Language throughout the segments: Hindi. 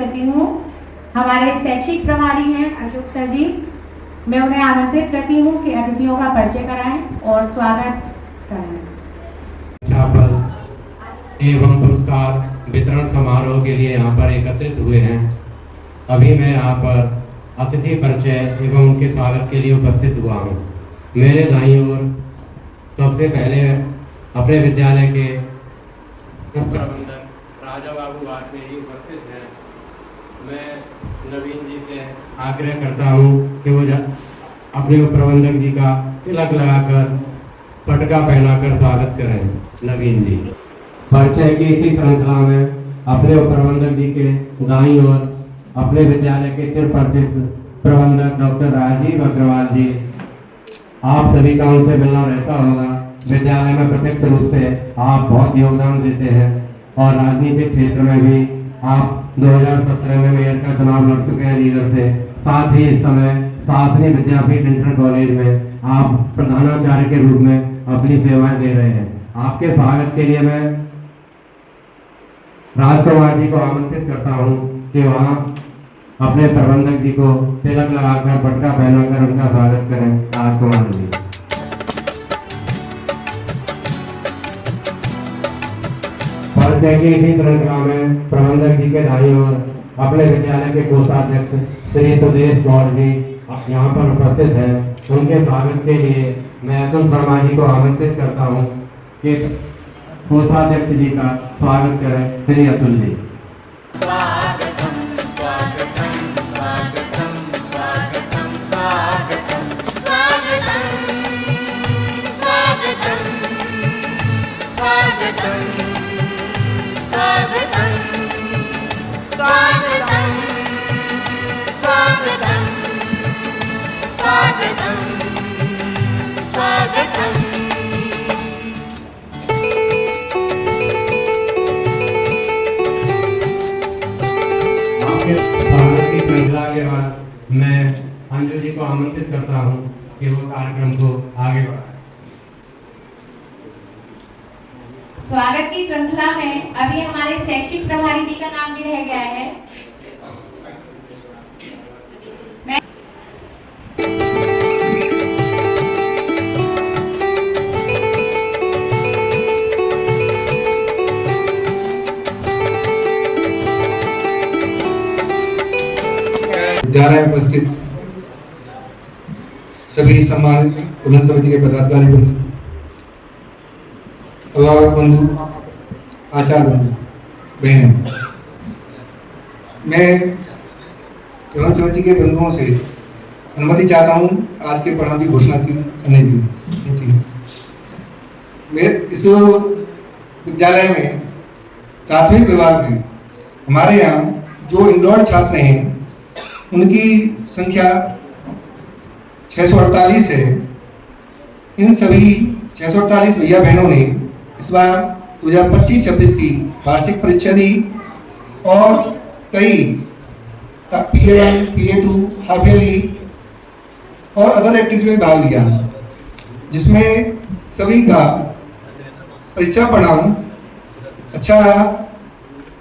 करती हूँ हमारे शैक्षिक प्रभारी हैं अशोक सर जी। मैं उन्हें आमंत्रित करती हूँ कि अतिथियों का परिचय कराएं और स्वागत करें। एवं पुरस्कार वितरण समारोह के लिए यहाँ पर एकत्रित हुए हैं। अभी मैं यहाँ पर अतिथि परिचय एवं उनके स्वागत के लिए उपस्थित हुआ हूँ। मेरे दाईं ओर सबसे पहले अपने विद्यालय के उप प्रबंधक राजा बाबू वाजपेयी उपस्थित हैं। मैं नवीन जी से आग्रह करता हूँ कि वो अपने उप प्रबंधक जी का तिलक लगाकर पटका पहनाकर स्वागत करें। नवीन जी परिचय की इसी श्रृंखला में अपने उप प्रबंधक जी के दाईं ओर अपने विद्यालय के चिर परिचित प्रबंधक डॉक्टर राजीव अग्रवाल जी, आप सभी का उनसे मिलना रहता होगा। विद्यालय में प्रत्यक्ष रूप से आप बहुत योगदान देते हैं और राजनीतिक क्षेत्र में भी आप 2017 में मेयर का चुनाव लड़ चुके हैं लीडर से। साथ ही इस समय शासकीय विद्यापीठ इंटर कॉलेज में आप प्रधानाचार्य के रूप में अपनी सेवाएं दे रहे हैं। आपके स्वागत के लिए मैं राजकुमार जी को आमंत्रित करता हूं कि वहां अपने प्रबंधक जी को तिलक लगाकर पटका पहनाकर उनका स्वागत करें। राजकुमार जी परिचय की इसी श्रृंखला में प्रबंधक जी के दाईं ओर अपने विद्यालय के कोषाध्यक्ष श्री सुदेश गौड़ जी यहाँ पर उपस्थित हैं। उनके स्वागत के लिए मैं अतुल शर्मा जी को आमंत्रित करता हूँ कि कोषाध्यक्ष जी का स्वागत करें। श्री अतुल जी स्वागतम स्वागतम स्वागतम स्वागतम स्वागतम स्वागतम स्वागतम स्वागतम स्वागतम स्वागतम स्वागतम स्वागतम स्वागतम। श्रृंखला के बाद मैं अंजू जी को आमंत्रित करता हूं कि वो कार्यक्रम को आगे बढ़ाएं। स्वागत की श्रृंखला में अभी हमारे शैक्षिक प्रभारी जी का नाम भी रह गया है। विद्यालय में उपस्थित सभी सम्मानित उन्नत समिति के पदाधिकारी बंधु, अभिभावक बंधु, आचार्य बंधु, बहनों, मैं उन्नत समिति के बंधुओं से अनुमति चाहता हूं आज के परिणाम की घोषणा करने की। मैं इस विद्यालय में प्राथमिक विभाग में हमारे यहाँ जो इनरोल्ड छात्र हैं उनकी संख्या 648 है। इन सभी 648 भैया बहनों ने इस बार 2025-26 की वार्षिक परीक्षा दी और कई PA1, PA2, हाफ ईयरली और अदर एक्टिविटी में भाग लिया, जिसमें सभी का परीक्षा परिणाम अच्छा रहा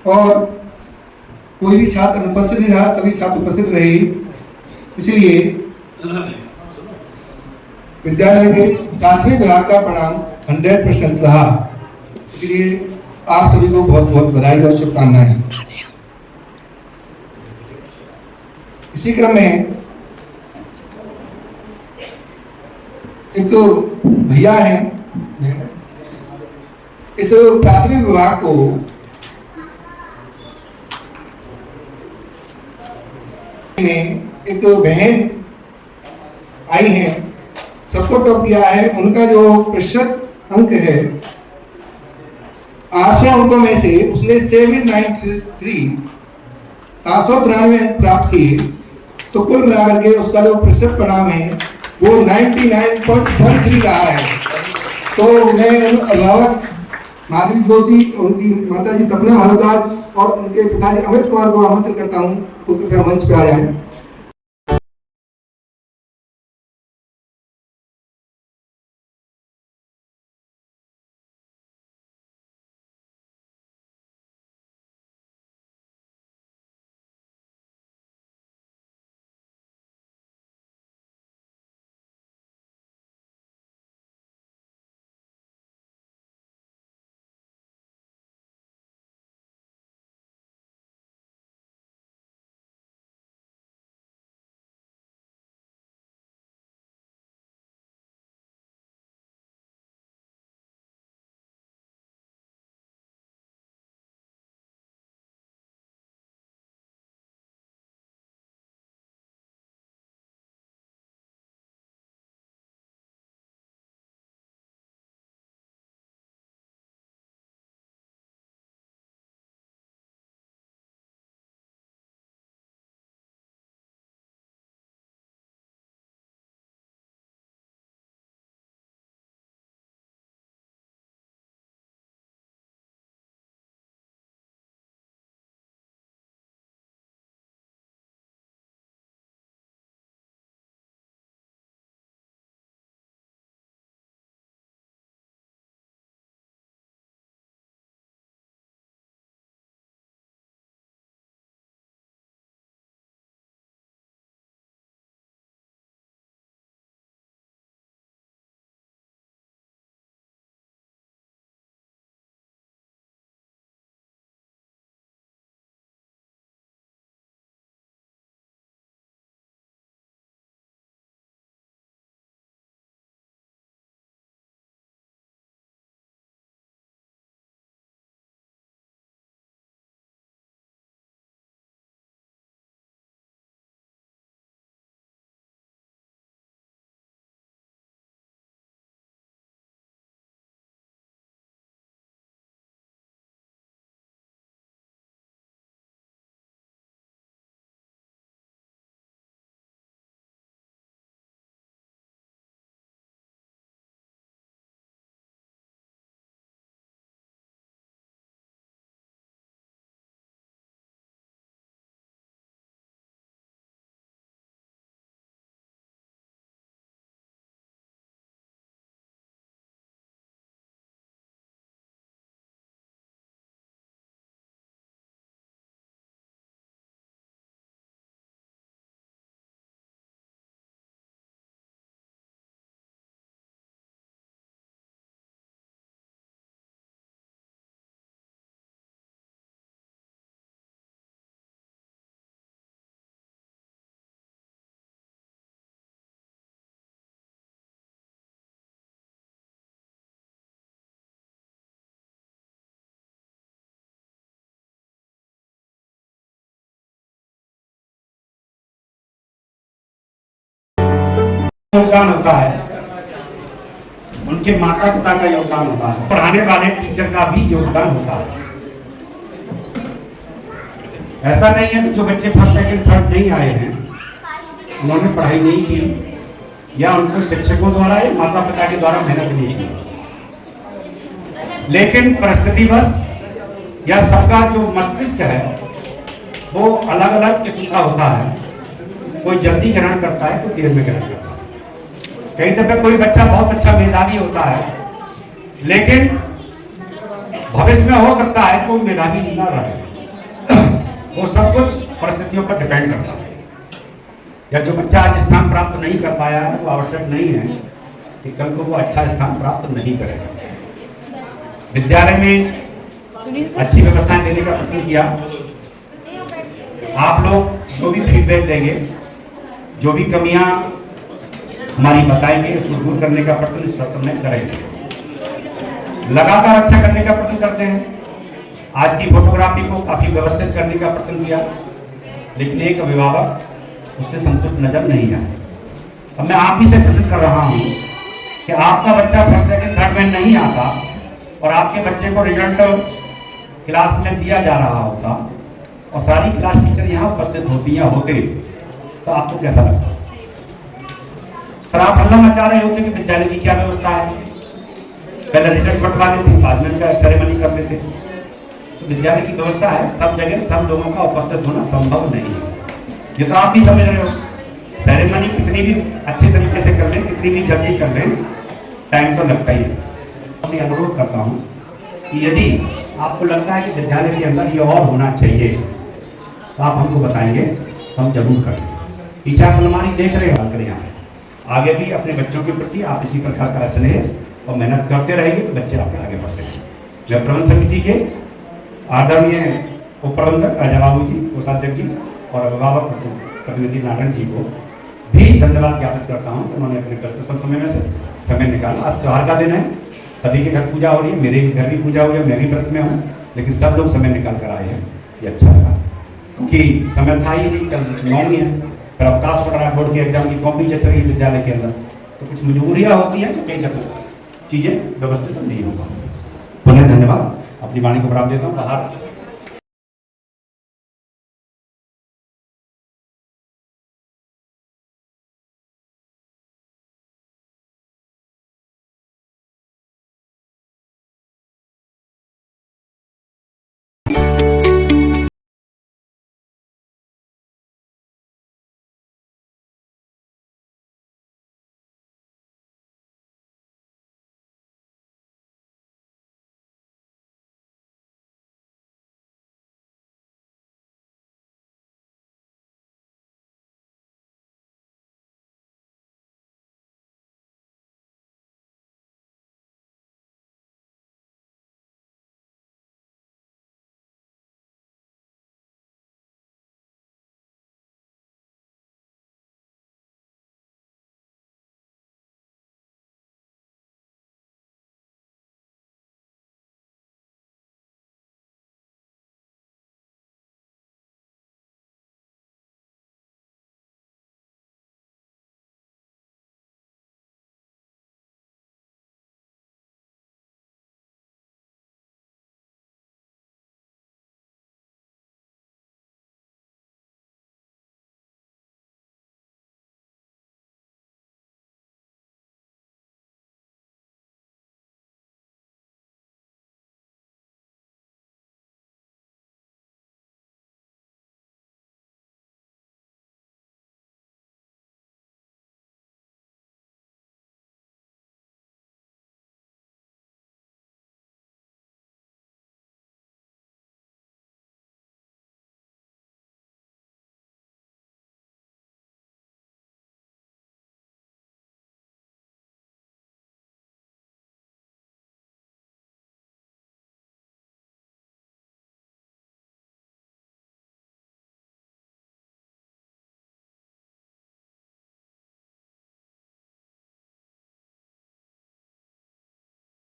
और कोई भी छात्र अनुपस्थित नहीं रहा, सभी छात्र उपस्थित रहे। इसलिए विद्यालय के प्राथमिक विभाग का परिणाम 100% रहा। इसलिए आप सभी को बहुत बहुत बधाई और शुभकामनाएं। इसी क्रम में एक भैया है, इस प्राथमिक विभाग को में एक बहन आई है, सबको टॉप किया है। उनका जो प्रतिशत अंक है 800 अंकों में से उसने 793 प्राप्त किए, तो कुल मिलाकर के उसका जो प्रतिशत परिणाम है वो 99.13 रहा है। तो मैं अभिभावक माधवी जोशी, उनकी माता जी सपना भारद्वाज और उनके पिताजी अमित कुमार को आमंत्रित करता हूँ, कृपया मंच पे आ जाए। योगदान होता है, उनके माता पिता का योगदान होता है, पढ़ाने वाले टीचर का भी योगदान होता है। ऐसा नहीं है कि जो बच्चे फर्स्ट सेकंड थर्ड नहीं आए हैं, उन्होंने पढ़ाई नहीं की या उनको शिक्षकों द्वारा या माता पिता के द्वारा मेहनत नहीं की, लेकिन परिस्थितिवश या सबका जो मस्तिष्क है वो अलग अलग किस्म का होता है। कोई जल्दी ग्रहण करता है, कोई देर में ग्रहण करता है। कई दफे कोई बच्चा बहुत अच्छा मेधावी होता है, लेकिन भविष्य में हो सकता है कोई मेधावी न रहे। वो सब कुछ परिस्थितियों पर डिपेंड करता है। या जो बच्चा आज स्थान प्राप्त नहीं कर पाया है, वो आवश्यक नहीं है कि कल को वो अच्छा स्थान प्राप्त नहीं करेगा। विद्यालय में अच्छी व्यवस्थाएं देने का प्रयत्न किया। आप लोग जो भी फीडबैक देंगे, जो भी कमियां हमारी बताएंगे, उसको दूर करने का प्रयत्न इस सत्र में करेंगे। लगातार अच्छा करने का प्रयत्न करते हैं। आज की फोटोग्राफी को काफी व्यवस्थित करने का प्रयत्न किया, लेकिन एक अभिभावक उससे संतुष्ट नजर नहीं आए। अब मैं आप ही से प्रश्न कर रहा हूं कि आपका बच्चा फर्स्ट सेकंड थर्ड में नहीं आता और आपके बच्चे को रिजल्ट क्लास में दिया जा रहा होता और सारी क्लास टीचर यहाँ उपस्थित होती या होते, तो आपको कैसा लगता? पर आप हल्ला मचा रहे होते कि विद्यालय की क्या व्यवस्था है, पहले रिजल्ट बंटवा लेते, बाद में उनका सेरेमनी कर लेते। तो विद्यालय की व्यवस्था है, सब जगह सब लोगों का उपस्थित होना संभव नहीं है। ये तो आप भी समझ रहे हो। सेरेमनी कितनी भी अच्छे तरीके से कर लें, कितनी भी जल्दी कर लें, टाइम तो लगता ही है। आपसे अनुरोध करता हूँ कि यदि आपको लगता है कि विद्यालय के अंदर ये और होना चाहिए, तो आप हमको बताएंगे, हम जरूर करेंगे। पीछे आप हमारी देख रहे हो, यहाँ आगे भी अपने बच्चों के प्रति आप इसी प्रकार का स्नेह और मेहनत करते रहेंगे तो बच्चे आपके आगे बढ़ते हैं। मैं प्रबंध समिति के आदरणीय उप प्रबंधक राजा बाबू जी, कोषाध्यक्ष जी और अभिभावक प्रतिनिधि नारायण जी को भी धन्यवाद ज्ञापित करता हूँ कि उन्होंने अपने व्यस्ततम समय में से समय निकाला। आज त्योहार का दिन है, सभी के घर पूजा हो रही है, मेरे घर भी पूजा हुई है, मैं भी व्रत में हूँ, लेकिन सब लोग समय निकाल कर आए हैं, ये अच्छा लगा। क्योंकि समय था ही नहीं, कल नौमी है, फिर अवकाश पड़ रहा है, बोर्ड के एग्जाम की कॉपी चल रही है विद्यालय के अंदर, तो कुछ मजबूरियाँ होती हैं, तो कई दफा चीज़ें व्यवस्थित नहीं हो पाती। पुनः धन्यवाद। अपनी वाणी को बढ़ाव देता हूँ। बाहर